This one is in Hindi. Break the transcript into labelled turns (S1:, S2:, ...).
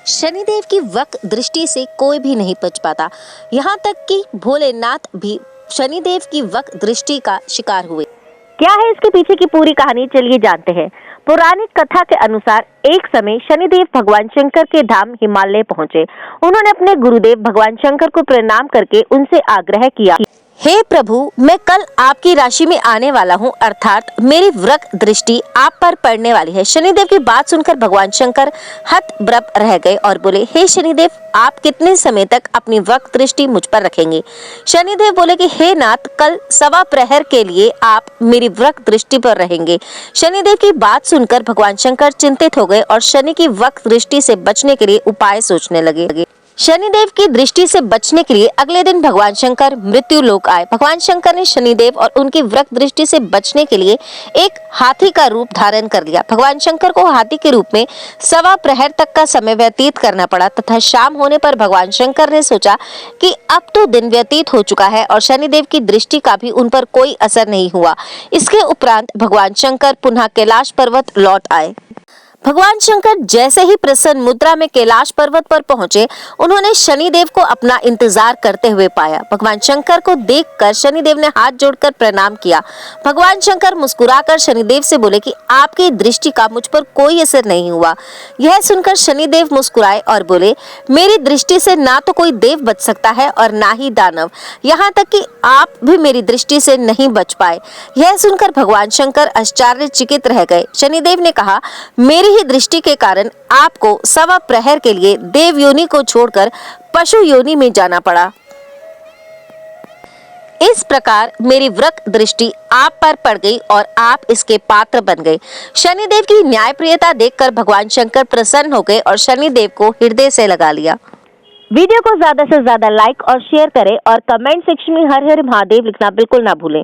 S1: शनिदेव की वक्र दृष्टि से कोई भी नहीं बच पाता। यहाँ तक कि भोलेनाथ भी शनिदेव की वक्र दृष्टि का शिकार हुए। क्या है इसके पीछे की पूरी कहानी, चलिए जानते हैं। पौराणिक कथा के अनुसार एक समय शनिदेव भगवान शंकर के धाम हिमालय पहुंचे। उन्होंने अपने गुरुदेव भगवान शंकर को प्रणाम करके उनसे आग्रह किया, हे प्रभु, मैं कल आपकी राशि में आने वाला हूँ, अर्थात मेरी वक्र दृष्टि आप पर पड़ने वाली है। शनिदेव की बात सुनकर भगवान शंकर हतप्रभ रह गए और बोले, हे शनिदेव, आप कितने समय तक अपनी वक्र दृष्टि मुझ पर रखेंगे? शनिदेव बोले कि हे नाथ, कल सवा प्रहर के लिए आप मेरी वक्र दृष्टि पर रहेंगे। शनिदेव की बात सुनकर भगवान शंकर चिंतित हो गए और शनि की वक्र दृष्टि से बचने के लिए उपाय सोचने लगे। शनिदेव की दृष्टि से बचने के लिए अगले दिन भगवान शंकर मृत्यु लोक आए। भगवान शंकर ने शनिदेव और उनकी वक्र दृष्टि से बचने के लिए एक हाथी का रूप धारण कर लिया। भगवान शंकर को हाथी के रूप में सवा प्रहर तक का समय व्यतीत करना पड़ा तथा शाम होने पर भगवान शंकर ने सोचा कि अब तो दिन व्यतीत हो चुका है और शनिदेव की दृष्टि का भी उन पर कोई असर नहीं हुआ। इसके उपरांत भगवान शंकर पुनः कैलाश पर्वत लौट आए। भगवान शंकर जैसे ही प्रसन्न मुद्रा में कैलाश पर्वत पर पहुंचे, उन्होंने शनिदेव को अपना इंतजार करते हुए पाया। भगवान शंकर को देखकर शनिदेव ने हाथ जोड़कर प्रणाम किया। भगवान शंकर मुस्कुराकर शनिदेव से बोले कि आपकी दृष्टि का मुझ पर कोई असर नहीं हुआ। यह सुनकर शनिदेव मुस्कुराए और बोले, मेरी दृष्टि से ना तो कोई देव बच सकता है और ना ही दानव, यहाँ तक कि आप भी मेरी दृष्टि से नहीं बच पाए। यह सुनकर भगवान शंकर आश्चर्यचकित रह गए। शनिदेव ने कहा, मेरी ही दृष्टि के कारण आपको सवा प्रहर के लिए देव योनि को छोड़कर पशु योनि में जाना पड़ा। इस प्रकार मेरी वक्र दृष्टि आप पर पड़ गई और आप इसके पात्र बन गए। शनिदेव की न्यायप्रियता देखकर भगवान शंकर प्रसन्न हो गए और शनिदेव को हृदय से लगा लिया। वीडियो को ज्यादा से ज्यादा लाइक और शेयर करें और कमेंट सेक्शन में हर हर महादेव लिखना बिल्कुल ना भूलें।